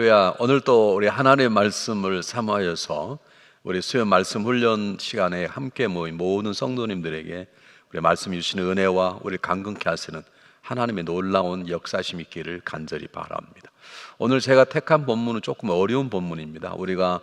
할렐루야. 오늘 또 우리 하나님의 말씀을 삼하여서 우리 수요 말씀 훈련 시간에 함께 모인 모든 성도님들에게 우리 말씀 주시는 은혜와 우리 강건케 하시는 하나님의 놀라운 역사심 있기를 간절히 바랍니다. 오늘 제가 택한 본문은 조금 어려운 본문입니다. 우리가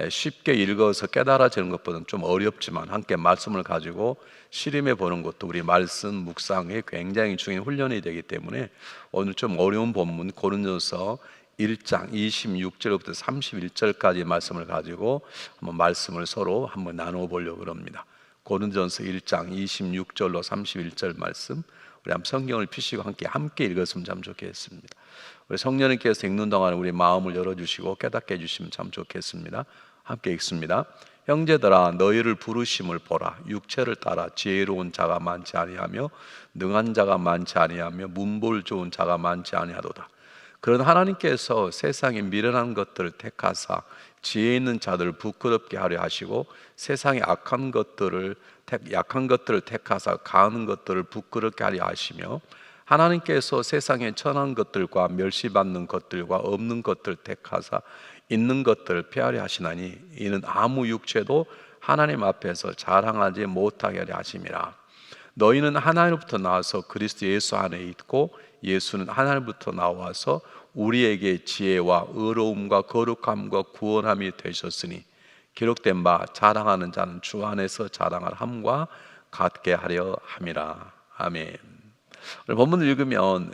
쉽게 읽어서 깨달아지는 것보다는 좀 어렵지만 함께 말씀을 가지고 실임해 보는 것도 우리 말씀 묵상에 굉장히 중요한 훈련이 되기 때문에 오늘 좀 어려운 본문 고린도서 1장 26절부터 31절까지 말씀을 가지고 한번 말씀을 서로 한번 나누어 보려고 합니다. 고린도전서 1장 26절로 31절 말씀 우리 한번 성경을 펴시고 함께 읽었으면 참 좋겠습니다. 우리 성령님께서 읽는 동안 우리 마음을 열어주시고 깨닫게 해주시면 참 좋겠습니다. 함께 읽습니다. 형제들아 너희를 부르심을 보라. 육체를 따라 지혜로운 자가 많지 아니하며 능한 자가 많지 아니하며 문볼 좋은 자가 많지 아니하도다. 그런 하나님께서 세상에 미련한 것들을 택하사 지혜 있는 자들을 부끄럽게 하려 하시고 세상에 약한 것들을 택하사 강한 것들을 부끄럽게 하려 하시며 하나님께서 세상에 천한 것들과 멸시받는 것들과 없는 것들을 택하사 있는 것들을 폐하려 하시나니 이는 아무 육체도 하나님 앞에서 자랑하지 못하게 하려 하심이라. 너희는 하나님부터 나와서 그리스도 예수 안에 있고 예수는 하나님부터 나와서 우리에게 지혜와 의로움과 거룩함과 구원함이 되셨으니 기록된 바 자랑하는 자는 주 안에서 자랑할 함과 같게 하려 함이라. 아멘. 오늘 본문을 읽으면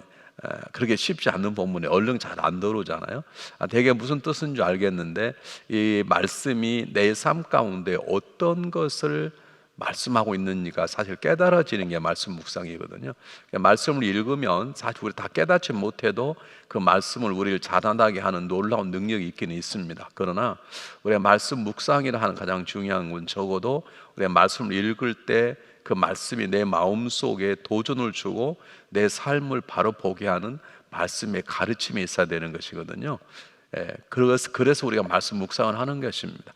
그렇게 쉽지 않는 본문에 얼른 잘 안 들어오잖아요. 되게 무슨 뜻인 줄 알겠는데 이 말씀이 내 삶 가운데 어떤 것을 말씀하고 있는지가 사실 깨달아지는 게 말씀 묵상이거든요. 말씀을 읽으면 사실 우리 다 깨닫지 못해도 그 말씀을 우리를 자라나게 하는 놀라운 능력이 있기는 있습니다. 그러나 우리가 말씀 묵상이라 하는 가장 중요한 건 적어도 우리가 말씀을 읽을 때 그 말씀이 내 마음속에 도전을 주고 내 삶을 바로 보게 하는 말씀의 가르침이 있어야 되는 것이거든요. 그래서 우리가 말씀 묵상을 하는 것입니다.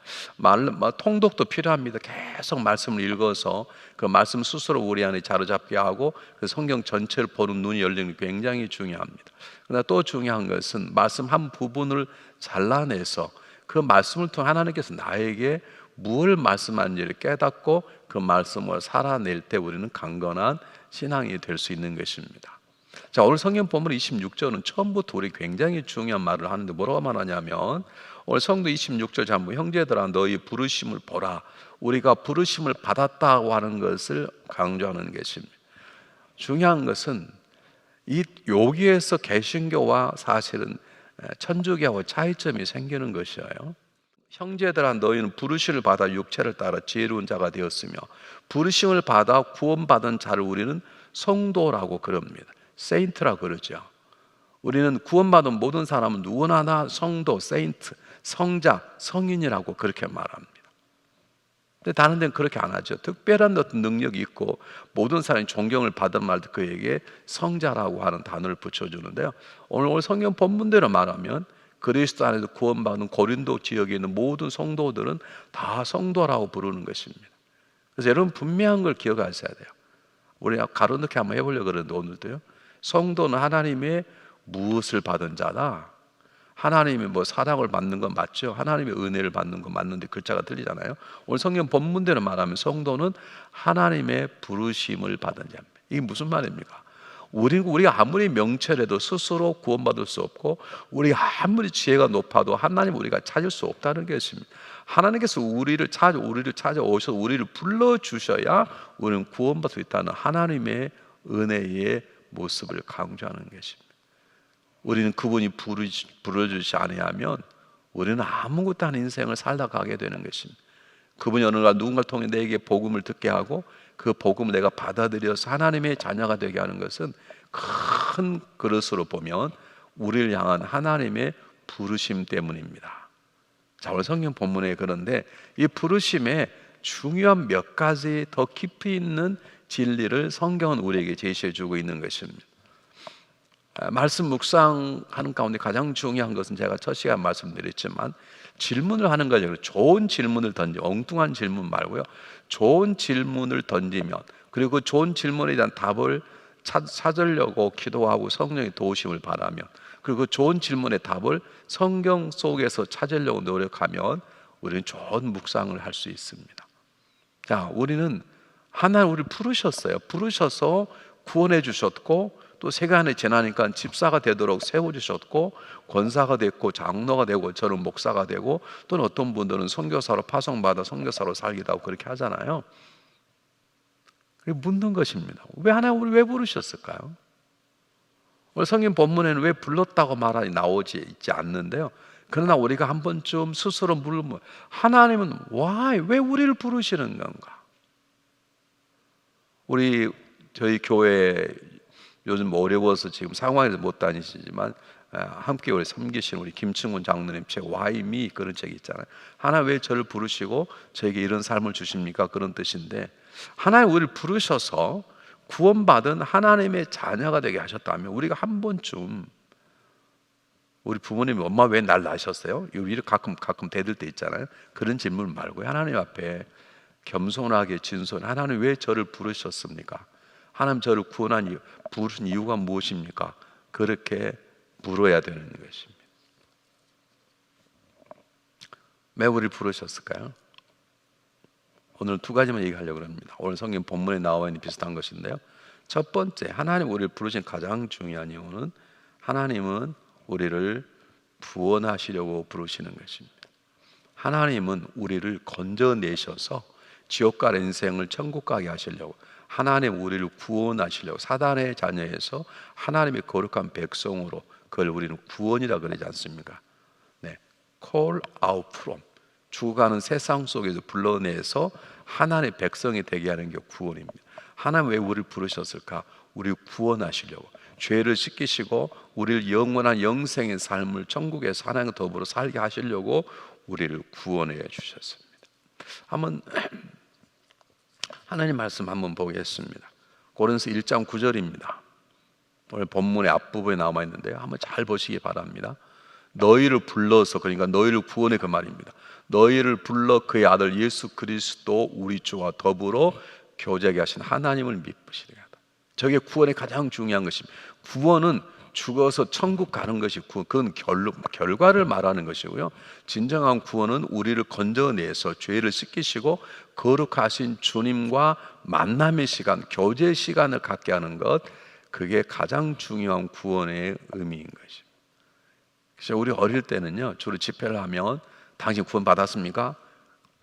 통독도 필요합니다. 계속 말씀을 읽어서 그 말씀 스스로 우리 안에 자리잡게 하고 그 성경 전체를 보는 눈이 열리는 게 굉장히 중요합니다. 그러나 또 중요한 것은 말씀 한 부분을 잘라내서 그 말씀을 통해 하나님께서 나에게 무엇을 말씀하는지를 깨닫고 그 말씀을 살아낼 때 우리는 강건한 신앙이 될 수 있는 것입니다. 자, 오늘 성경 본문 26절은 처음부터 우리 굉장히 중요한 말을 하는데 뭐라고 말하냐면 오늘 성도 26절 전부 형제들아 너희 부르심을 보라. 우리가 부르심을 받았다고 하는 것을 강조하는 것입니다. 중요한 것은 여기에서 개신교와 사실은 천주교와 차이점이 생기는 것이에요. 형제들아 너희는 부르심을 받아 육체를 따라 지혜로운 자가 되었으며 부르심을 받아 구원받은 자를 우리는 성도라고 그럽니다. 세인트라고 그러죠. 우리는 구원받은 모든 사람은 누구나 성도, 세인트, 성자, 성인이라고 그렇게 말합니다. 근데 다른 데는 그렇게 안 하죠. 특별한 어떤 능력이 있고 모든 사람이 존경을 받은 말도 그에게 성자라고 하는 단어를 붙여주는데요. 오늘 성경 본문대로 말하면 그리스도 안에서 구원받은 고린도 지역에 있는 모든 성도들은 다 성도라고 부르는 것입니다. 그래서 여러분 분명한 걸 기억하셔야 돼요. 우리가 가로넣기 한번 해보려고 그러는데 오늘도요. 성도는 하나님의 무엇을 받은 자다. 하나님의 사랑을 받는 건 맞죠. 하나님의 은혜를 받는 건 맞는데 글자가 틀리잖아요. 오늘 성경 본문대로 말하면 성도는 하나님의 부르심을 받은 자입니다. 이게 무슨 말입니까? 우리가 아무리 명철해도 스스로 구원받을 수 없고 우리가 아무리 지혜가 높아도 하나님 우리가 찾을 수 없다는 것입니다. 하나님께서 우리를 찾아오셔서 우리를 불러주셔야 우리는 구원받을 수 있다는 하나님의 은혜의 모습을 강조하는 것입니다. 우리는 그분이 부르주시 아니하면 우리는 아무것도 아닌 인생을 살다 가게 되는 것입니다. 그분이 어느 날 누군가를 통해 내게 복음을 듣게 하고 그 복음을 내가 받아들여서 하나님의 자녀가 되게 하는 것은 큰 그릇으로 보면 우리를 향한 하나님의 부르심 때문입니다. 자, 오늘 성경 본문에 그런데 이 부르심에 중요한 몇 가지 더 깊이 있는 진리를 성경은 우리에게 제시해 주고 있는 것입니다. 말씀 묵상하는 가운데 가장 중요한 것은 제가 첫 시간 말씀드렸지만 질문을 하는 거죠. 좋은 질문을 엉뚱한 질문 말고요. 좋은 질문을 던지면 그리고 그 좋은 질문에 대한 답을 찾으려고 기도하고 성령의 도우심을 바라면 그리고 좋은 질문의 답을 성경 속에서 찾으려고 노력하면 우리는 좋은 묵상을 할 수 있습니다. 자, 우리는 하나님 우리를 부르셨어요. 부르셔서 구원해 주셨고, 또 세간에 지나니까 집사가 되도록 세워주셨고, 권사가 됐고, 장로가 되고, 저는 목사가 되고, 또는 어떤 분들은 선교사로 파송받아 선교사로 살기도 하고 그렇게 하잖아요. 묻는 것입니다. 왜 하나님 우리 왜 부르셨을까요? 오늘 성경 본문에는 왜 불렀다고 말이 나오지 있지 않는데요. 그러나 우리가 한 번쯤 스스로 물으면, 하나님은 왜 우리를 부르시는 건가? 저희 교회 요즘 어려워서 지금 상황에서 못 다니시지만 함께 우리 섬기신 우리 김충훈 장로님 책 Why Me 그런 책이 있잖아요. 하나님 왜 저를 부르시고 저에게 이런 삶을 주십니까? 그런 뜻인데, 하나님 우리를 부르셔서 구원받은 하나님의 자녀가 되게 하셨다면, 우리가 한 번쯤 우리 부모님이 엄마 왜 날 낳으셨어요? 이거 가끔 대들 때 있잖아요. 그런 질문 말고 하나님 앞에 겸손하게 진솔, 하나님 왜 저를 부르셨습니까? 하나님 저를 부르신 이유가 무엇입니까? 그렇게 물어야 되는 것입니다. 왜 우리를 부르셨을까요? 오늘 두 가지만 얘기하려고 합니다. 오늘 성경 본문에 나와 있는 비슷한 것인데요. 첫 번째, 하나님 우리를 부르신 가장 중요한 이유는 하나님은 우리를 구원하시려고 부르시는 것입니다. 하나님은 우리를 건져내셔서 지옥 갈 인생을 천국 가게 하시려고, 하나님 우리를 구원하시려고, 사단의 자녀에서 하나님의 거룩한 백성으로, 그걸 우리는 구원이라 그러지 않습니까? 네, call out from, 죽어가는 세상 속에서 불러내서 하나님의 백성이 되게 하는 게 구원입니다. 하나님 왜 우리를 부르셨을까? 우리를 구원하시려고, 죄를 씻기시고 우리를 영원한 영생의 삶을 천국에서 하나님과 더불어 살게 하시려고 우리를 구원해 주셨습니다. 한번 하나님 말씀 한번 보겠습니다. 고린도서 1장 9절입니다. 오늘 본문의 앞부분에 남아 있는데요. 한번 잘 보시기 바랍니다. 너희를 불러서, 그러니까 너희를 구원해 그 말입니다. 너희를 불러 그의 아들 예수 그리스도 우리 주와 더불어 교제하게 하신 하나님을 믿으시리라. 저게 구원의 가장 중요한 것입니다. 구원은 죽어서 천국 가는 것이 구원, 그건 결과를 말하는 것이고요. 진정한 구원은 우리를 건져내서 죄를 씻기시고 거룩하신 주님과 만남의 시간, 교제 시간을 갖게 하는 것, 그게 가장 중요한 구원의 의미인 것입니다. 그래서 우리 어릴 때는요, 주로 집회를 하면 당신 구원 받았습니까?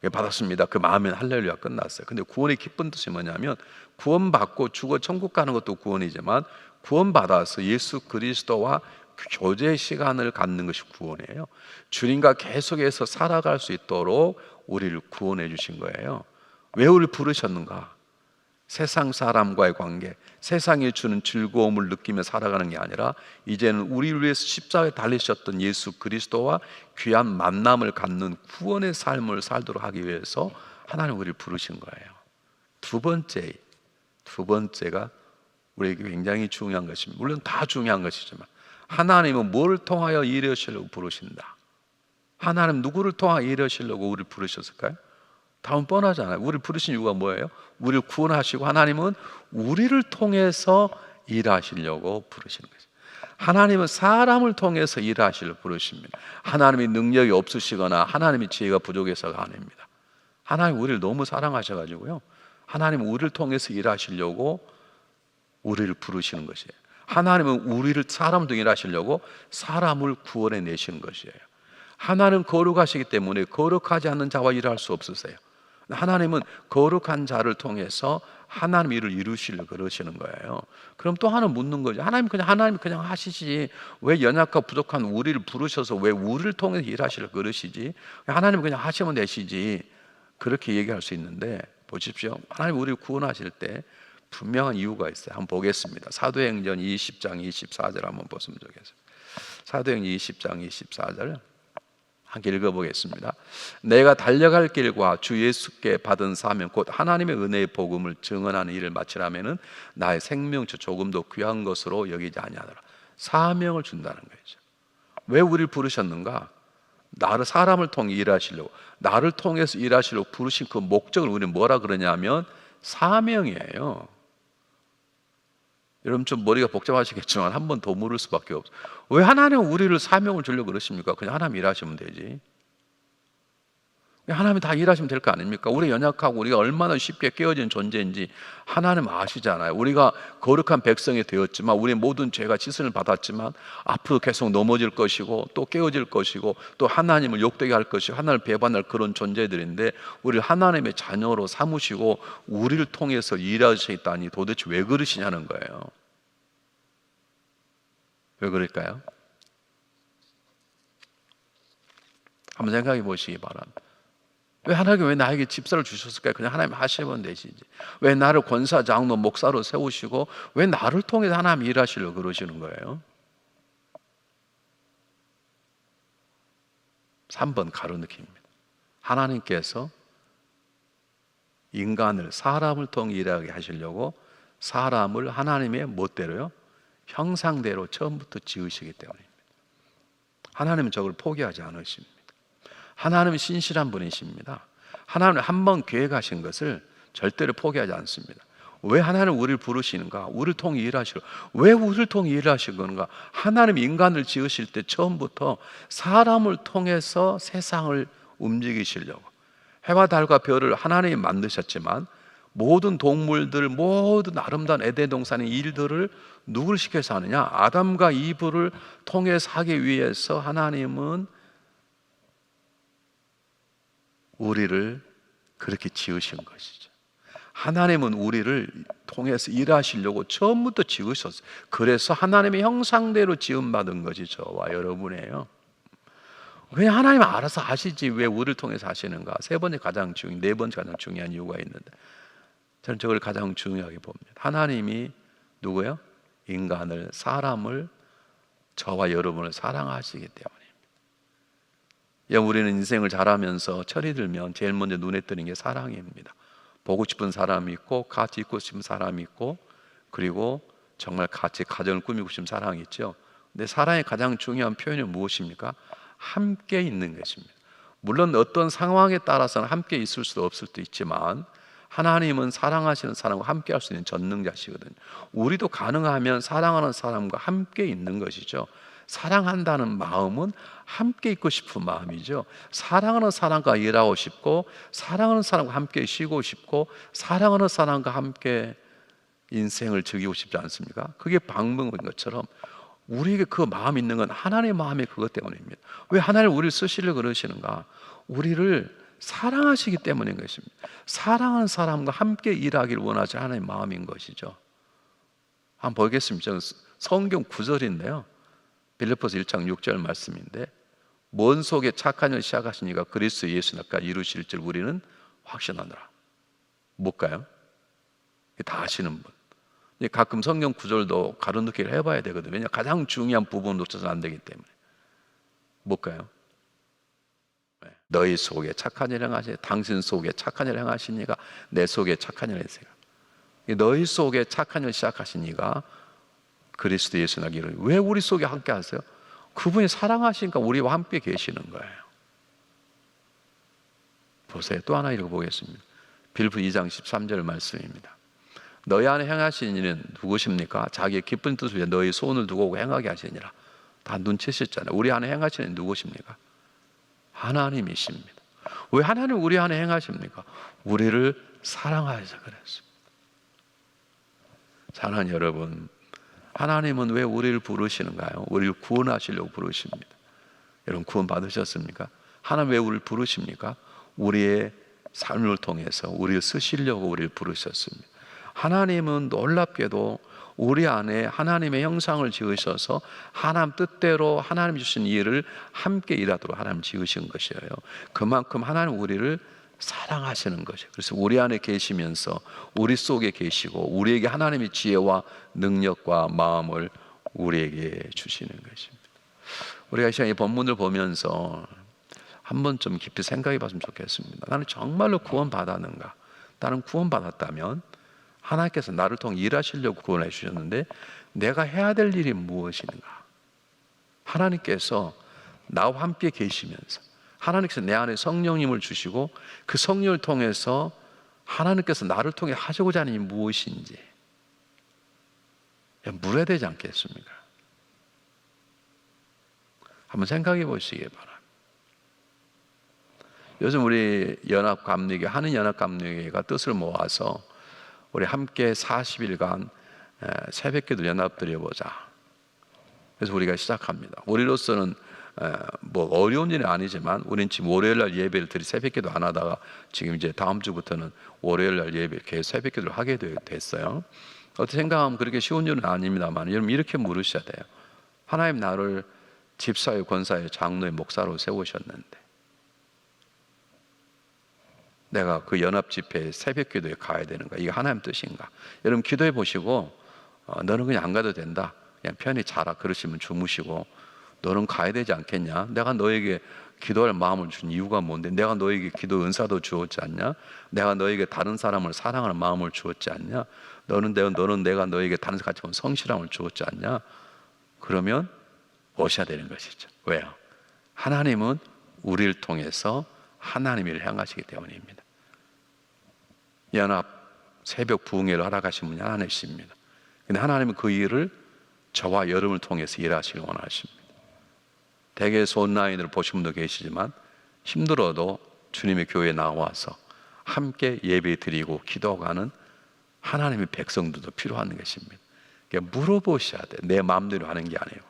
예, 받았습니다. 그 마음에 할렐루야 끝났어요. 근데 구원의 기쁜 뜻이 뭐냐면, 구원받고 죽어 천국 가는 것도 구원이지만 구원받아서 예수 그리스도와 교제 시간을 갖는 것이 구원이에요. 주님과 계속해서 살아갈 수 있도록 우리를 구원해 주신 거예요. 왜 우리를 부르셨는가? 세상 사람과의 관계, 세상이 주는 즐거움을 느끼며 살아가는 게 아니라 이제는 우리를 위해서 십자가에 달리셨던 예수 그리스도와 귀한 만남을 갖는 구원의 삶을 살도록 하기 위해서 하나님 우리를 부르신 거예요. 두 번째가 우리에게 굉장히 중요한 것입니다. 물론 다 중요한 것이지만, 하나님은 뭘 통하여 이루시려고 부르신다. 하나님 누구를 통하여 이루시려고 우리를 부르셨을까요? 다음 뻔하잖아요. 우리를 부르신 이유가 뭐예요? 우리를 구원하시고 하나님은 우리를 통해서 일하시려고 부르시는 거죠. 하나님은 사람을 통해서 일하시려고 부르십니다. 하나님이 능력이 없으시거나 하나님의 지혜가 부족해서가 아닙니다. 하나님 우리를 너무 사랑하셔가지고요, 하나님은 우리를 통해서 일하시려고 우리를 부르시는 것이에요. 하나님은 우리를 사람 등 일하시려고 사람을 구원해 내시는 것이에요. 하나님은 거룩하시기 때문에 거룩하지 않는 자와 일할 수 없으세요. 하나님은 거룩한 자를 통해서 하나님 일을 이루시려고 그러시는 거예요. 그럼 또 하나 묻는 거죠. 하나님 그냥 하시지, 왜 연약하고 부족한 우리를 부르셔서 왜 우리를 통해서 일하시려고 그러시지? 하나님 그냥 하시면 되시지. 그렇게 얘기할 수 있는데, 보십시오. 하나님 우리를 구원하실 때 분명한 이유가 있어요. 한번 보겠습니다. 사도행전 20장 24절 한번 보시면 좋겠습니다. 사도행전 20장 24절 함께 읽어보겠습니다. 내가 달려갈 길과 주 예수께 받은 사명 곧 하나님의 은혜의 복음을 증언하는 일을 마치라면은 나의 생명처 조금도 귀한 것으로 여기지 아니하노라. 사명을 준다는 거죠. 왜 우리를 부르셨는가? 사람을 통해 일하시려고, 나를 통해서 일하시려고 부르신 그 목적을 우리는 뭐라 그러냐면 사명이에요. 여러분 좀 머리가 복잡하시겠지만 한 번 더 물을 수밖에 없어요. 왜 하나님은 우리를 사명을 주려고 그러십니까? 그냥 하나님 일하시면 되지. 하나님이 다 일하시면 될 거 아닙니까? 우리 연약하고 우리가 얼마나 쉽게 깨어진 존재인지 하나님 아시잖아요. 우리가 거룩한 백성이 되었지만 우리 모든 죄가 씻음을 받았지만 앞으로 계속 넘어질 것이고 또 깨어질 것이고 또 하나님을 욕되게 할 것이고 하나님을 배반할 그런 존재들인데 우리를 하나님의 자녀로 삼으시고 우리를 통해서 일하시겠다니 도대체 왜 그러시냐는 거예요. 왜 그럴까요? 한번 생각해 보시기 바랍니다. 왜 하나님이 왜 나에게 집사를 주셨을까요? 그냥 하나님 하시면 되시지. 왜 나를 권사, 장로, 목사로 세우시고 왜 나를 통해서 하나님 일하시려고 그러시는 거예요? 3번 가로등입니다. 하나님께서 인간을 사람을 통해 일하게 하시려고 사람을 하나님의 멋대로요? 형상대로 처음부터 지으시기 때문입니다. 하나님은 저걸 포기하지 않으십니다. 하나님은 신실한 분이십니다. 하나님은 한번 계획하신 것을 절대로 포기하지 않습니다. 왜 하나님은 우리를 부르시는가? 우리를 통해 일하시고 왜 우리를 통해 일하신 건가? 하나님 인간을 지으실 때 처음부터 사람을 통해서 세상을 움직이시려고 해와 달과 별을 하나님이 만드셨지만 모든 동물들, 모든 아름다운 에덴 동산의 일들을 누굴 시켜서 하느냐? 아담과 이브를 통해서 하기 위해서 하나님은 우리를 그렇게 지으신 것이죠. 하나님은 우리를 통해서 일하시려고 처음부터 지으셨어요. 그래서 하나님의 형상대로 지음받은 것이 저와 여러분이에요. 그냥 하나님 알아서 하시지 왜 우리를 통해서 하시는가? 네 번째 가장 중요한 이유가 있는데 저는 저걸 가장 중요하게 봅니다. 하나님이 누구예요? 인간을, 사람을, 저와 여러분을 사랑하시기 때문에. 우리는 인생을 잘하면서 철이 들면 제일 먼저 눈에 띄는 게 사랑입니다. 보고 싶은 사람이 있고 같이 있고 싶은 사람이 있고 그리고 정말 같이 가정을 꾸미고 싶은 사랑이 있죠. 근데 사랑의 가장 중요한 표현이 무엇입니까? 함께 있는 것입니다. 물론 어떤 상황에 따라서는 함께 있을 수도 없을 수도 있지만 하나님은 사랑하시는 사람과 함께 할 수 있는 전능자시거든요. 우리도 가능하면 사랑하는 사람과 함께 있는 것이죠. 사랑한다는 마음은 함께 있고 싶은 마음이죠. 사랑하는 사람과 일하고 싶고 사랑하는 사람과 함께 쉬고 싶고 사랑하는 사람과 함께 인생을 즐기고 싶지 않습니까? 그게 방법인 것처럼 우리에게 그 마음이 있는 건 하나님의 마음이 그것 때문입니다. 왜 하나님 우리를 쓰시려고 그러시는가? 우리를 사랑하시기 때문인 것입니다. 사랑하는 사람과 함께 일하기를 원하지 하나님의 마음인 것이죠. 한번 보겠습니다. 저는 성경 구절인데요. 빌립보서 1장 6절 말씀인데 먼 속에 착한 일 시작하신 이가 그리스도 예수님과 이루실 줄 우리는 확신하노라. 뭘까요? 다 아시는 분. 가끔 성경 구절도 가로등기를 해봐야 되거든요. 왜냐하면 가장 중요한 부분을 놓쳐서는 안 되기 때문에. 뭘까요? 너희 속에 착한 일 행하시니 당신 속에 착한 일 행하신 이가 내 속에 착한 일 행하시니 너희 속에 착한 일 시작하신 이가 그리스도 예수 나기를 왜 우리 속에 함께 하세요? 그분이 사랑하시니까 우리와 함께 계시는 거예요. 보세요. 또 하나 읽어보겠습니다. 빌립보 2장 13절 말씀입니다. 너희 안에 행하신 이는 누구십니까? 자기의 기쁜 뜻을 위해 너희 손을 두고 행하게 하시니라. 다 눈치셨잖아요. 우리 안에 행하시는 누구십니까? 하나님이십니다. 왜 하나님 우리 안에 행하십니까? 우리를 사랑하셔서 그랬습니다. 사랑하는 여러분, 하나님은 왜 우리를 부르시는가요? 우리를 구원하시려고 부르십니다. 여러분 구원 받으셨습니까? 하나님 왜 우리를 부르십니까? 우리의 삶을 통해서 우리를 쓰시려고 우리를 부르셨습니다. 하나님은 놀랍게도 우리 안에 하나님의 형상을 지으셔서 하나님 뜻대로 하나님 주신 일을 함께 일하도록 하나님 지으신 것이에요. 그만큼 하나님 우리를 사랑하시는 것이에요. 그래서 우리 안에 계시면서 우리 속에 계시고 우리에게 하나님의 지혜와 능력과 마음을 우리에게 주시는 것입니다. 우리가 이 시간에 본문을 보면서 한번 좀 깊이 생각해 봤으면 좋겠습니다. 나는 정말로 구원받았는가? 나는 구원받았다면 하나님께서 나를 통해 일하시려고 구원해 주셨는데 내가 해야 될 일이 무엇인가? 하나님께서 나와 함께 계시면서 하나님께서 내 안에 성령님을 주시고 그 성령을 통해서 하나님께서 나를 통해 하시고자 하는 일이 무엇인지 물어야 되지 않겠습니까? 한번 생각해 보시기 바랍니다. 요즘 우리 연합감리교, 한인연합감리교가 뜻을 모아서 우리 함께 40일간 새벽기도 연합 드려보자. 그래서 우리가 시작합니다. 우리로서는 뭐 어려운 일은 아니지만 우리는 지금 월요일날 예배를 새벽기도 안 하다가 지금 이제 다음 주부터는 월요일날 예배 계속 새벽기도를 하게 됐어요. 어떻게 생각하면 그렇게 쉬운 일은 아닙니다만 여러분 이렇게 물으셔야 돼요. 하나님 나를 집사의, 권사의, 장로의, 목사로 세우셨는데 내가 그 연합 집회에 새벽 기도에 가야 되는가? 이게 하나님 뜻인가? 여러분 기도해 보시고 너는 그냥 안 가도 된다. 그냥 편히 자라. 그러시면 주무시고 너는 가야 되지 않겠냐? 내가 너에게 기도할 마음을 준 이유가 뭔데? 내가 너에게 기도 은사도 주었지 않냐? 내가 너에게 다른 사람을 사랑하는 마음을 주었지 않냐? 너는 내가 너에게 다른 사람 같이 성실함을 주었지 않냐? 그러면 오셔야 되는 것이죠. 왜요? 하나님은 우리를 통해서 하나님 일을 향하시기 때문입니다. 연합 새벽 부흥회를 허락하신 분이 하나님이십니다. 근데 하나님은 그 일을 저와 여러분을 통해서 일하시길 원하십니다. 대개에서 온라인으로 보신 분도 계시지만 힘들어도 주님의 교회에 나와서 함께 예배 드리고 기도하는 하나님의 백성들도 필요한 것입니다. 그러니까 물어보셔야 돼. 내 마음대로 하는 게 아니에요.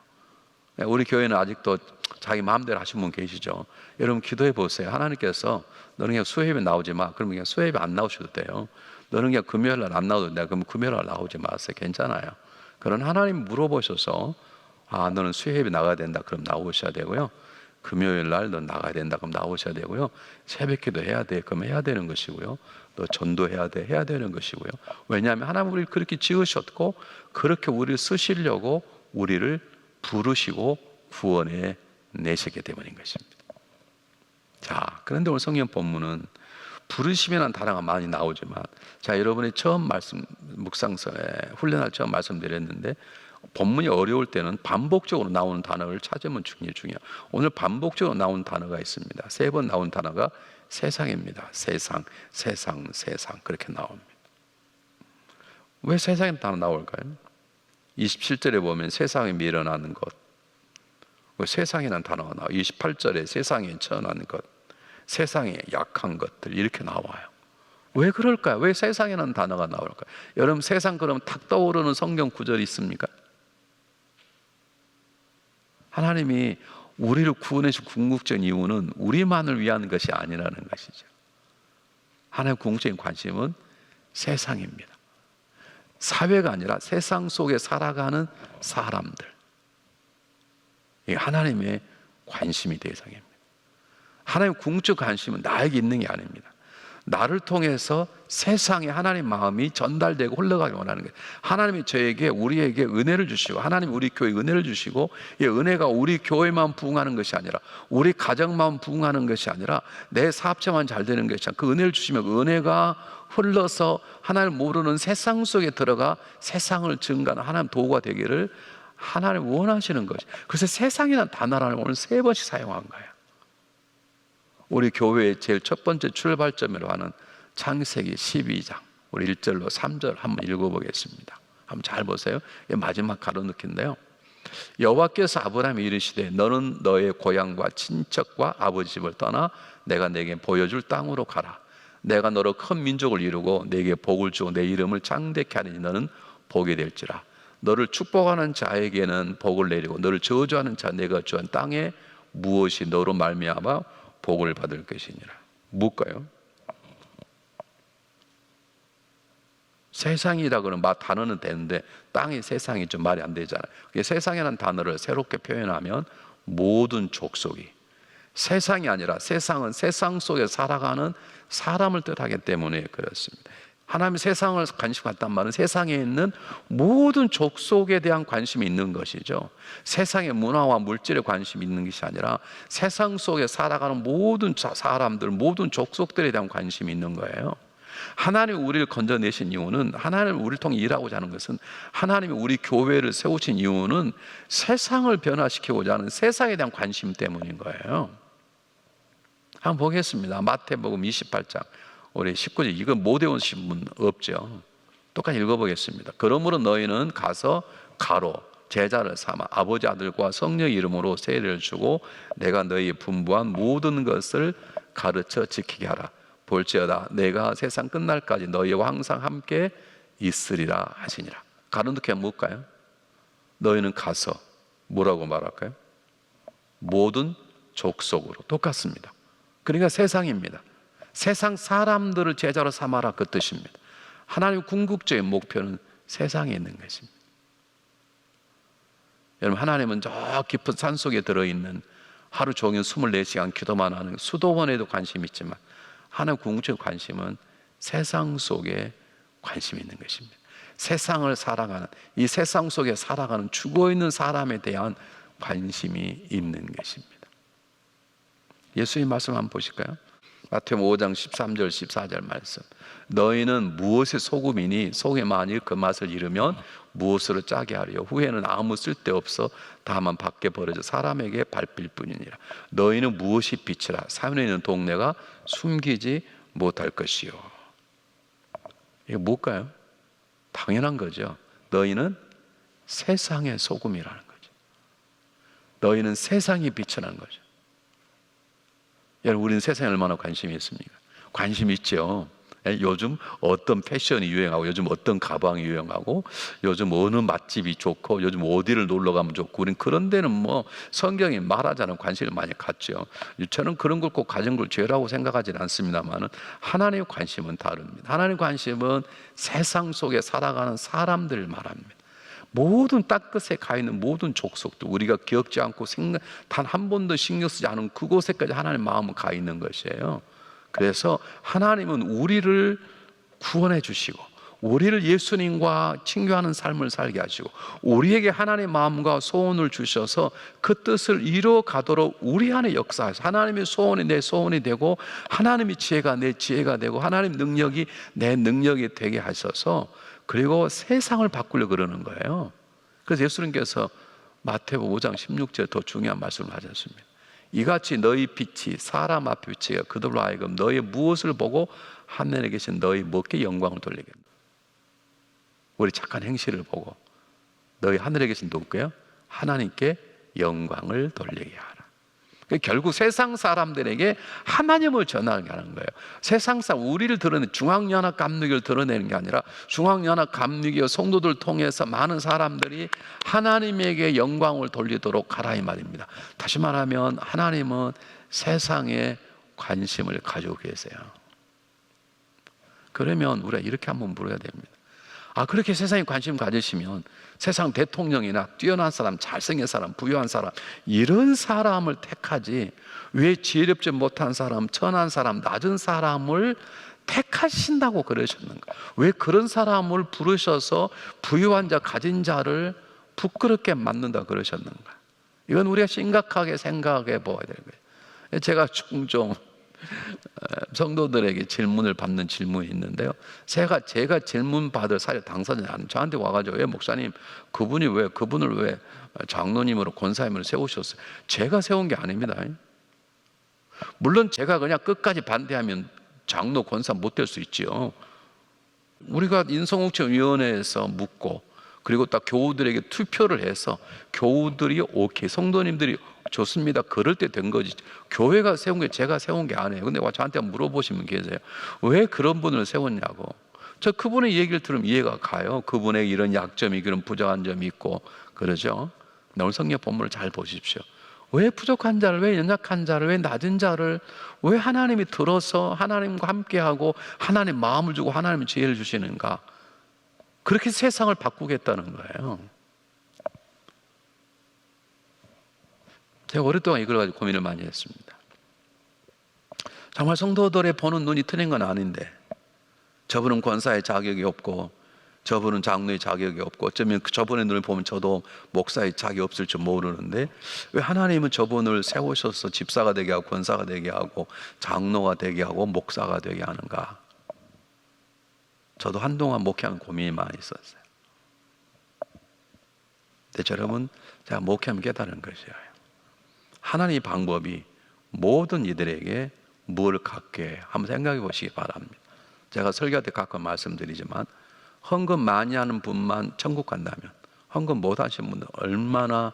우리 교회는 아직도 자기 마음대로 하신 분 계시죠. 여러분 기도해 보세요. 하나님께서 너는 그냥 수요일에 나오지 마. 그러면 그냥 수요일에 안 나오셔도 돼요. 너는 그냥 금요일 날 안 나오도 돼. 그럼 금요일 날 나오지 마세요. 괜찮아요. 그런 하나님 물어보셔서 너는 수요일에 나가야 된다. 그럼 나오셔야 되고요. 금요일 날 넌 나가야 된다. 그럼 나오셔야 되고요. 새벽 기도 해야 돼. 그럼 해야 되는 것이고요. 너 전도해야 돼. 해야 되는 것이고요. 왜냐하면 하나님 우리를 그렇게 지으셨고 그렇게 우리를 쓰시려고 우리를 부르시고 구원해 내시기 때문인 것입니다. 자, 그런데 오늘 성경 본문은 부르심이라는 단어가 많이 나오지만 자, 여러분이 처음 묵상서에 훈련할 처음 말씀드렸는데 본문이 어려울 때는 반복적으로 나오는 단어를 찾으면 중요해요. 오늘 반복적으로 나온 단어가 있습니다. 3번 나온 단어가 세상입니다. 세상 그렇게 나옵니다. 왜 세상이라는 단어 나올까요? 27절에 보면 세상에 미련하는 것, 세상이라는 단어가 나와요. 28절에 세상에 처한 것, 세상에 약한 것들 이렇게 나와요. 왜 그럴까요? 왜 세상이라는 단어가 나올까요? 여러분 세상 그러면 탁 떠오르는 성경 구절이 있습니까? 하나님이 우리를 구원해준 궁극적인 이유는 우리만을 위한 것이 아니라는 것이죠. 하나님의 궁극적인 관심은 세상입니다. 사회가 아니라 세상 속에 살아가는 사람들, 이게 하나님의 관심이 대상입니다. 하나님의 궁극적 관심은 나에게 있는 게 아닙니다. 나를 통해서 세상에 하나님 마음이 전달되고 흘러가기 원하는 거예요. 하나님이 저에게 우리에게 은혜를 주시고 하나님 우리 교회에 은혜를 주시고 이 은혜가 우리 교회만 부흥하는 것이 아니라 우리 가정만 부흥하는 것이 아니라 내 사업자만 잘 되는 것이 아니라 그 은혜를 주시면 그 은혜가 흘러서 하나님을 모르는 세상 속에 들어가 세상을 증가하는 하나님 도구가 되기를 하나님 원하시는 것이. 그래서 세상이라는 단어를 오늘 3번씩 사용한 거예요. 우리 교회의 제일 첫 번째 출발점으로 하는 창세기 12장 우리 1절로 3절 한번 읽어보겠습니다. 한번 잘 보세요. 마지막 가로넣기인데요. 여호와께서 아브라함에 이르시되 너는 너의 고향과 친척과 아버지 집을 떠나 내가 내게 보여줄 땅으로 가라. 내가 너로 큰 민족을 이루고 내게 복을 주고 내 이름을 창대케 하리니 너는 복이 될지라. 너를 축복하는 자에게는 복을 내리고 너를 저주하는 자 내가 주한 땅에 무엇이 너로 말미암아 복을 받을 것이니라. 뭘까요? 세상이라 그러면 단어는 되는데 땅이 세상이 좀 말이 안 되잖아요. 세상이라는 단어를 새롭게 표현하면 모든 족속이, 세상이 아니라 세상은 세상 속에 살아가는 사람을 뜻하기 때문에 그렇습니다. 하나님이 세상을 관심 갖단 말은 세상에 있는 모든 족속에 대한 관심이 있는 것이죠. 세상의 문화와 물질에 관심이 있는 것이 아니라 세상 속에 살아가는 모든 사람들, 모든 족속들에 대한 관심이 있는 거예요. 하나님이 우리를 건져내신 이유는, 하나님이 우리를 통해 일하고자 하는 것은, 하나님이 우리 교회를 세우신 이유는 세상을 변화시키고자 하는 세상에 대한 관심 때문인 거예요. 한번 보겠습니다. 마태복음 28장 우리 19절, 이거 못 외우신 분 없죠? 똑같이 읽어보겠습니다. 그러므로 너희는 가서 가로 제자를 삼아 아버지 아들과 성령의 이름으로 세례를 주고 내가 너희 분부한 모든 것을 가르쳐 지키게 하라. 볼지어다 내가 세상 끝날까지 너희와 항상 함께 있으리라 하시니라. 가로놓게 뭘까요? 너희는 가서 뭐라고 말할까요? 모든 족속으로. 똑같습니다. 그러니까 세상입니다. 세상 사람들을 제자로 삼아라, 그 뜻입니다. 하나님 궁극적인 목표는 세상에 있는 것입니다. 여러분, 하나님은 저 깊은 산속에 들어있는 하루 종일 24시간 기도만 하는 수도원에도 관심이 있지만 하나님 궁극적인 관심은 세상 속에 관심이 있는 것입니다. 세상을 살아가는, 이 세상 속에 살아가는 죽어있는 사람에 대한 관심이 있는 것입니다. 예수님 말씀 한번 보실까요? 마태복음 5장 13절 14절 말씀. 너희는 무엇의 소금이니 속에 만일 그 맛을 잃으면 무엇으로 짜게 하리요. 후에는 아무 쓸데없어 다만 밖에 버려져 사람에게 밟힐 뿐이니라. 너희는 무엇이 빛이라 산에 있는 동네가 숨기지 못할 것이요. 이게 뭘까요? 당연한 거죠. 너희는 세상의 소금이라는 거죠. 너희는 세상의 빛이라는 거죠. 여러분, 우리는 세상에 얼마나 관심이 있습니까? 관심 있죠. 요즘 어떤 패션이 유행하고, 요즘 어떤 가방이 유행하고, 요즘 어느 맛집이 좋고, 요즘 어디를 놀러 가면 좋고, 우린 그런 데는 뭐 성경이 말하자는 관심을 많이 갖죠. 저는 그런 걸 꼭 가진 걸 죄라고 생각하지는 않습니다만 하나님의 관심은 다릅니다. 하나님의 관심은 세상 속에 살아가는 사람들을 말합니다. 모든 땅끝에 가 있는 모든 족속들, 우리가 기억지 않고 단 한 번도 신경 쓰지 않은 그곳에까지 하나님의 마음은 가 있는 것이에요. 그래서 하나님은 우리를 구원해 주시고 우리를 예수님과 친교하는 삶을 살게 하시고 우리에게 하나님의 마음과 소원을 주셔서 그 뜻을 이루어 가도록 우리 안에 역사하셔서 하나님의 소원이 내 소원이 되고 하나님의 지혜가 내 지혜가 되고 하나님 능력이 내 능력이 되게 하셔서 그리고 세상을 바꾸려고 그러는 거예요. 그래서 예수님께서 마태복음 5장 16절에 더 중요한 말씀을 하셨습니다. 이같이 너희 빛이 사람 앞에 비치게 그들로 하여금 너희 무엇을 보고 하늘에 계신 너희 뭐께 영광을 돌리겠노. 우리 착한 행실을 보고 너희 하늘에 계신 누구께요? 하나님께 영광을 돌리게 하라. 결국 세상 사람들에게 하나님을 전하게 하는 거예요. 세상 사람, 우리를 드러내는 중앙연합 감리교를 드러내는 게 아니라 중앙연합 감리교 성도들 통해서 많은 사람들이 하나님에게 영광을 돌리도록 하라 이 말입니다. 다시 말하면 하나님은 세상에 관심을 가지고 계세요. 그러면 우리가 이렇게 한번 물어야 됩니다. 그렇게 세상에 관심 가지시면 세상 대통령이나 뛰어난 사람, 잘생긴 사람, 부유한 사람 이런 사람을 택하지 왜 지혜롭지 못한 사람, 천한 사람, 낮은 사람을 택하신다고 그러셨는가? 왜 그런 사람을 부르셔서 부유한 자, 가진 자를 부끄럽게 만든다 그러셨는가? 이건 우리가 심각하게 생각해 보아야 되는 거예요. 제가 종종 성도들에게 질문을 받는 질문이 있는데요. 제가 질문 받을 사회 당사자는 아니에요. 저한테 와가지고 왜 목사님 그분을 왜 장로님으로 권사님으로 세우셨어요? 제가 세운 게 아닙니다. 물론 제가 그냥 끝까지 반대하면 장로 권사 못 될 수 있지요. 우리가 인성공천위원회에서 묻고 그리고 딱 교우들에게 투표를 해서 교우들이 오케이, 성도님들이 좋습니다. 그럴 때 된 거지. 교회가 세운 게 제가 세운 게 아니에요. 근데 저한테 물어보시면 계세요. 왜 그런 분을 세웠냐고. 저 그분의 얘기를 들으면 이해가 가요. 그분의 이런 약점이, 그런 부족한 점이 있고 그러죠. 오늘 성경 본문을 잘 보십시오. 왜 부족한 자를, 왜 연약한 자를, 왜 낮은 자를 왜 하나님이 들어서 하나님과 함께하고 하나님 마음을 주고 하나님의 지혜를 주시는가? 그렇게 세상을 바꾸겠다는 거예요. 제가 오랫동안 이걸 가지고 고민을 많이 했습니다. 정말 성도들의 보는 눈이 틀린 건 아닌데 저분은 권사의 자격이 없고 저분은 장로의 자격이 없고 어쩌면 저분의 눈을 보면 저도 목사의 자격이 없을 줄 모르는데 왜 하나님은 저분을 세우셔서 집사가 되게 하고 권사가 되게 하고 장로가 되게 하고 목사가 되게 하는가? 저도 한동안 목회하는 고민이 많이 있었어요. 근데 여러분, 제가 목회하면 깨달은 것이에요. 하나님의 방법이 모든 이들에게 무엇을 갖게 해요? 한번 생각해 보시기 바랍니다. 제가 설교할 때 가끔 말씀드리지만 헌금 많이 하는 분만 천국 간다면 헌금 못 하신 분들 얼마나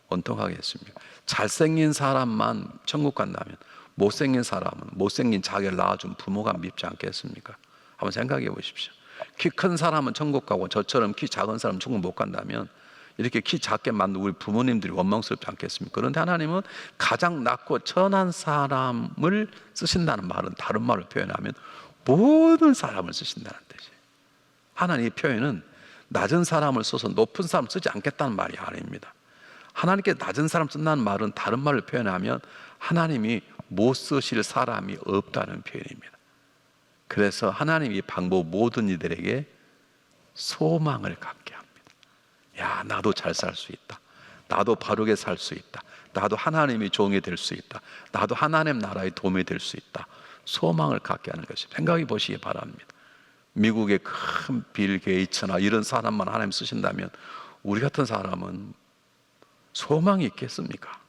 원통하겠습니까? 잘생긴 사람만 천국 간다면 못생긴 사람은 못생긴 자기를 낳아준 부모가 밉지 않겠습니까? 한번 생각해 보십시오. 키 큰 사람은 천국 가고 저처럼 키 작은 사람은 천국 못 간다면 이렇게 키 작게 만든 우리 부모님들이 원망스럽지 않겠습니까? 그런데 하나님은 가장 낮고 천한 사람을 쓰신다는 말은, 다른 말로 표현하면 모든 사람을 쓰신다는 뜻이에요. 하나님의 표현은 낮은 사람을 써서 높은 사람을 쓰지 않겠다는 말이 아닙니다. 하나님께 낮은 사람 쓴다는 말은, 다른 말로 표현하면 하나님이 못 쓰실 사람이 없다는 표현입니다. 그래서 하나님이 방법 모든 이들에게 소망을 갖게 합니다. 야, 나도 잘 살 수 있다. 나도 바르게 살 수 있다. 나도 하나님의 종이 될 수 있다. 나도 하나님 나라의 도움이 될 수 있다. 소망을 갖게 하는 것입니다. 생각해 보시기 바랍니다. 미국의 큰 빌 게이츠나 이런 사람만 하나님 쓰신다면 우리 같은 사람은 소망이 있겠습니까?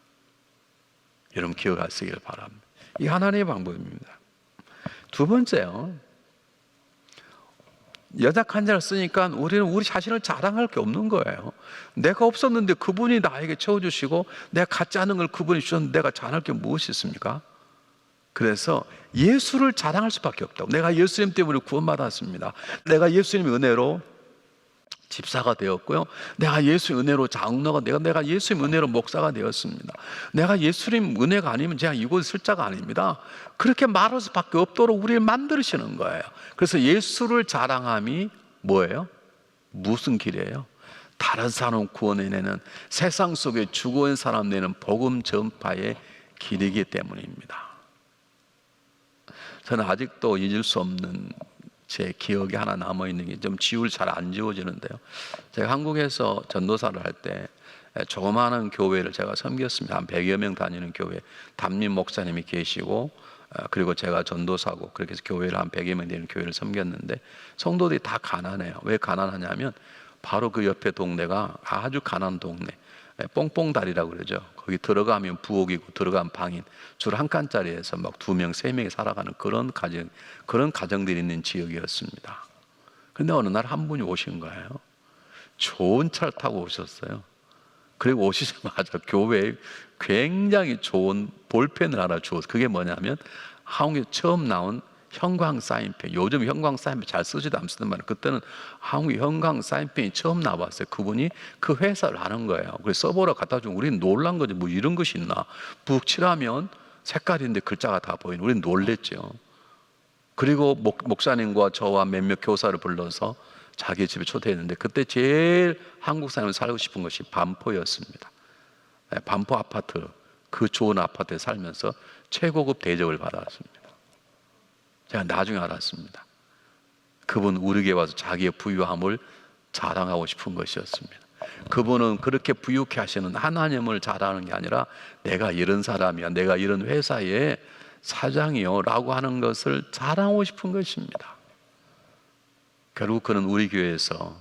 여러분 기억하시길 바랍니다. 이 하나님의 방법입니다. 두 번째요, 연약한 자를 쓰니까 우리는 우리 자신을 자랑할 게 없는 거예요. 내가 없었는데 그분이 나에게 채워주시고 내가 갖지 않은 걸 그분이 주셨는데 내가 자랑할 게 무엇이 있습니까? 그래서 예수를 자랑할 수밖에 없다고. 내가 예수님 때문에 구원받았습니다. 내가 예수님의 은혜로 집사가 되었고요. 내가 예수의 은혜로 장로가 되고, 내가 예수의 은혜로 목사가 되었습니다. 내가 예수님 은혜가 아니면 제가 이곳 쓸 자가 아닙니다. 그렇게 말할 수밖에 없도록 우리를 만드시는 거예요. 그래서 예수를 자랑함이 뭐예요? 무슨 길이에요? 다른 사람 구원해내는, 세상 속에 죽어 있는 사람 내는 복음 전파의 길이기 때문입니다. 저는 아직도 잊을 수 없는 제 기억에 하나 남아있는 게, 좀 잘 안 지워지는데요, 제가 한국에서 전도사를 할 때 조그마한 교회를 제가 섬겼습니다. 한 100여 명 다니는 교회, 담임 목사님이 계시고, 그리고 제가 전도사고, 그렇게 해서 교회를 한 100여 명 되는 교회를 섬겼는데 성도들이 다 가난해요. 왜 가난하냐면 바로 그 옆에 동네가 아주 가난한 동네, 뽕뽕다리라고 그러죠. 거기 들어가면 부엌이고 들어가면 방인, 줄 한 칸짜리에서 막 2명, 3명이 살아가는 그런 가정들이 있는 지역이었습니다. 그런데 어느 날 한 분이 오신 거예요. 좋은 차를 타고 오셨어요. 그리고 오시자마자 교회에 굉장히 좋은 볼펜을 하나 주었어요. 그게 뭐냐면 한국에 처음 나온 형광 사인펜. 요즘 형광 사인펜 잘 쓰지도 않습니다만 그때는 한국 형광 사인펜이 처음 나왔어요. 그분이 그 회사를 하는 거예요. 그래서 서버로 갖다 주면 우리는 놀란 거죠. 뭐 이런 것이 있나. 북 칠하면 색깔인데 글자가 다 보이는, 우리는 놀랬죠. 그리고 목사님과 저와 몇몇 교사를 불러서 자기 집에 초대했는데, 그때 제일 한국 사람이 살고 싶은 것이 반포였습니다. 반포 아파트, 그 좋은 아파트에 살면서 최고급 대접을 받았습니다. 제가 나중에 알았습니다. 그분 우리 교회 와서 자기의 부유함을 자랑하고 싶은 것이었습니다. 그분은 그렇게 부유케 하시는 하나님을 자랑하는 게 아니라 내가 이런 사람이야, 내가 이런 회사의 사장이요 라고 하는 것을 자랑하고 싶은 것입니다. 결국 그는 우리 교회에서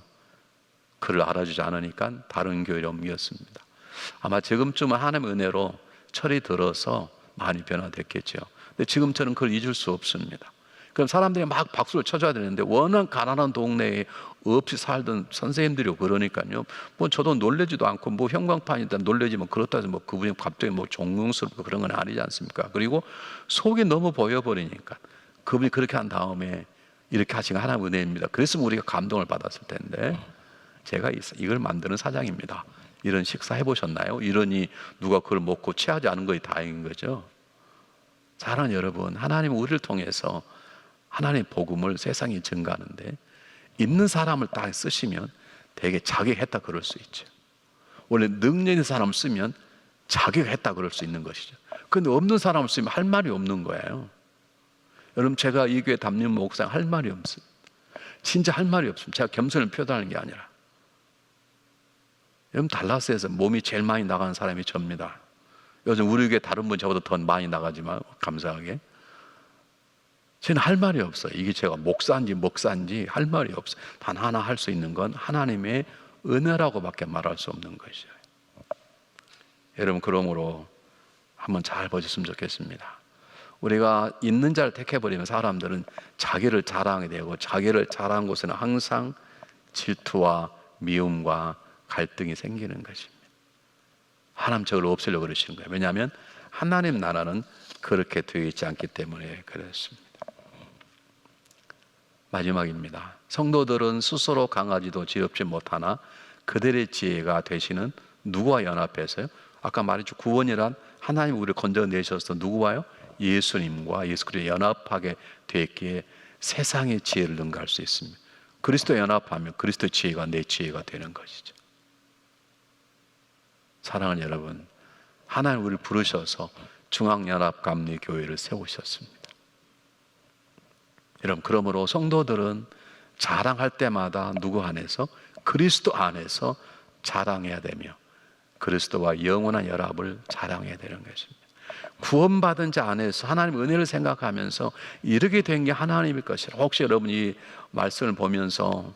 그를 알아주지 않으니까 다른 교회로 옮겼습니다. 아마 지금쯤은 하나님의 은혜로 철이 들어서 많이 변화됐겠죠. 근데 지금 저는 그걸 잊을 수 없습니다. 그럼 사람들이 막 박수를 쳐줘야 되는데 워낙 가난한 동네에 없이 살던 선생님들이 그러니까요, 뭐 저도 놀래지도 않고, 뭐 형광판이다 놀래지만 그렇다 해서 뭐 그분이 갑자기 뭐 존경스럽고 그런 건 아니지 않습니까? 그리고 속이 너무 보여버리니까 그분이 그렇게 한 다음에 이렇게 하신 하나님의 은혜입니다. 그랬으면 우리가 감동을 받았을 텐데, 제가 이걸 만드는 사장입니다. 이런 식사 해보셨나요? 이러니 누가 그걸 먹고 취하지 않은 것이 다행인 거죠. 사랑하는 여러분, 하나님은 우리를 통해서 하나님의 복음을 세상에 증가하는데, 있는 사람을 딱 쓰시면 되게 자기가 했다 그럴 수 있죠. 원래 능력 있는 사람을 쓰면 자기가 했다 그럴 수 있는 것이죠. 그런데 없는 사람을 쓰면 할 말이 없는 거예요. 여러분, 제가 이 교회 담임 목사님 할 말이 없습니다. 진짜 할 말이 없습니다. 제가 겸손을 표현하는 게 아니라. 여러분, 달라스에서 몸이 제일 많이 나가는 사람이 접니다. 요즘 우리 교회 다른 분 저보다 더 많이 나가지만 감사하게 저는 할 말이 없어요. 이게 제가 목사인지 할 말이 없어요. 단 하나 할 수 있는 건 하나님의 은혜라고밖에 말할 수 없는 것이에요. 여러분, 그러므로 한번 잘 보셨으면 좋겠습니다. 우리가 있는 자를 택해버리면 사람들은 자기를 자랑하게 되고, 자기를 자랑한 곳에는 항상 질투와 미움과 갈등이 생기는 것입니다. 하나님 저걸 없애려고 그러시는 거예요. 왜냐하면 하나님 나라는 그렇게 되어 있지 않기 때문에 그렇습니다. 마지막입니다. 성도들은 스스로 강하지도 지럽지 못하나 그들의 지혜가 되시는 누구와 연합해서요? 아까 말했죠. 구원이란 하나님 우리를 건져내셔서 누구와요? 예수님과 예수 그리스도에 연합하게 되었기에 세상의 지혜를 능가할 수 있습니다. 그리스도에 연합하면 그리스도의 지혜가 내 지혜가 되는 것이죠. 사랑하는 여러분, 하나님 우리를 부르셔서 중앙연합감리교회를 세우셨습니다. 여러분, 그러므로 성도들은 자랑할 때마다 누구 안에서? 그리스도 안에서 자랑해야 되며 그리스도와 영원한 연합을 자랑해야 되는 것입니다. 구원받은 자 안에서 하나님 은혜를 생각하면서 이르게 된 게 하나님일 것이라. 혹시 여러분 이 말씀을 보면서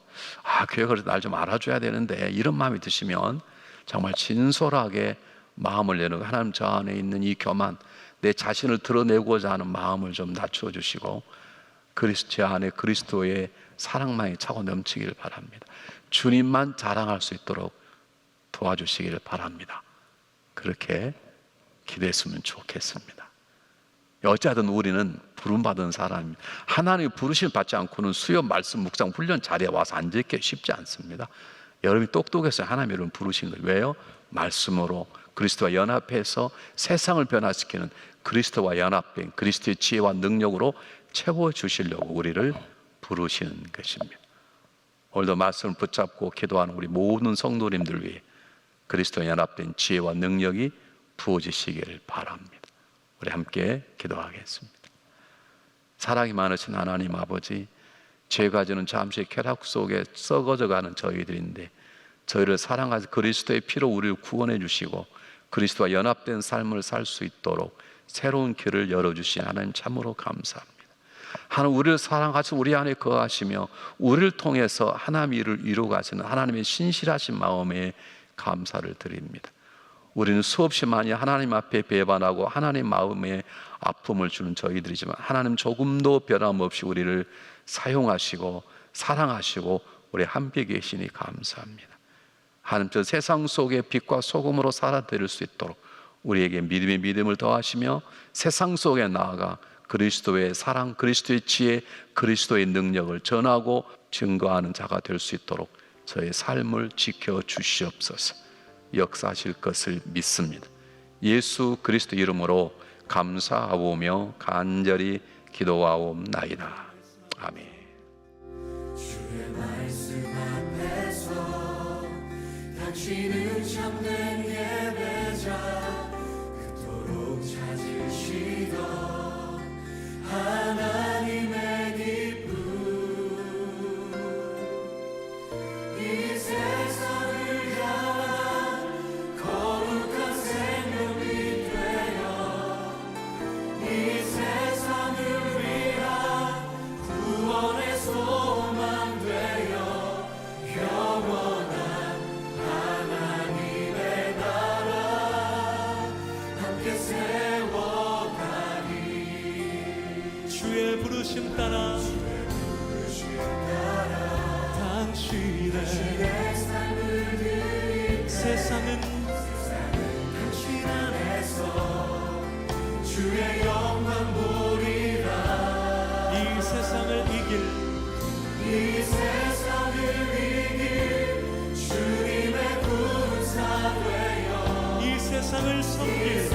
교회가 날 좀 알아줘야 되는데 이런 마음이 드시면 정말 진솔하게 마음을 내는 하나님 저 안에 있는 이 교만, 내 자신을 드러내고자 하는 마음을 좀 낮추어 주시고 제 안에 그리스도의 사랑만이 차고 넘치기를 바랍니다. 주님만 자랑할 수 있도록 도와주시기를 바랍니다. 그렇게 기도했으면 좋겠습니다. 어찌하든 우리는 부름받은 사람입니다. 하나님의 부르심을 받지 않고는 수요 말씀 묵상 훈련 자리에 와서 앉아있기 쉽지 않습니다. 여러분이 똑똑해서 하나님 여러분 부르신 거예요. 왜요? 말씀으로 그리스도와 연합해서 세상을 변화시키는 그리스도와 연합된 그리스도의 지혜와 능력으로 채워주시려고 우리를 부르시는 것입니다. 오늘도 말씀을 붙잡고 기도하는 우리 모든 성도님들 위해 그리스도와 연합된 지혜와 능력이 부어지시기를 바랍니다. 우리 함께 기도하겠습니다. 사랑이 많으신 하나님 아버지, 죄가 지는 잠시 쾌락 속에 썩어져가는 저희들인데 저희를 사랑하셔서 그리스도의 피로 우리를 구원해 주시고 그리스도와 연합된 삶을 살 수 있도록 새로운 길을 열어주신 하나님 참으로 감사합니다. 하나님 우리를 사랑하시고 우리 안에 거하시며 우리를 통해서 하나님의 일을 이루어가시는 하나님의 신실하신 마음에 감사를 드립니다. 우리는 수없이 많이 하나님 앞에 배반하고 하나님 마음에 아픔을 주는 저희들이지만 하나님 조금도 변함없이 우리를 사용하시고 사랑하시고 우리 함께 계시니 감사합니다. 하나님 저 세상 속에 빛과 소금으로 살아드릴 수 있도록 우리에게 믿음의 믿음을 더하시며 세상 속에 나아가 그리스도의 사랑, 그리스도의 지혜, 그리스도의 능력을 전하고 증거하는 자가 될 수 있도록 저의 삶을 지켜주시옵소서. 역사하실 것을 믿습니다. 예수 그리스도 이름으로 감사하오며 간절히 기도하옵나이다. 아멘. 주의 말씀 앞에서 당신은 참된 예배자 그토록 찾으시던 하나님의 기쁨 이 세상을 향한 거룩한 생명이 되어 이 세상을 위한 구원의 소망 되어 영원한 하나님의 나라 함께 세워가리. 주의 부르심 따라 당신의 삶을 드릴 때 세상은 당신 안에서 주의 영광 보리라. 이 세상을 이길 주님의 군사 되어 이 세상을 섬길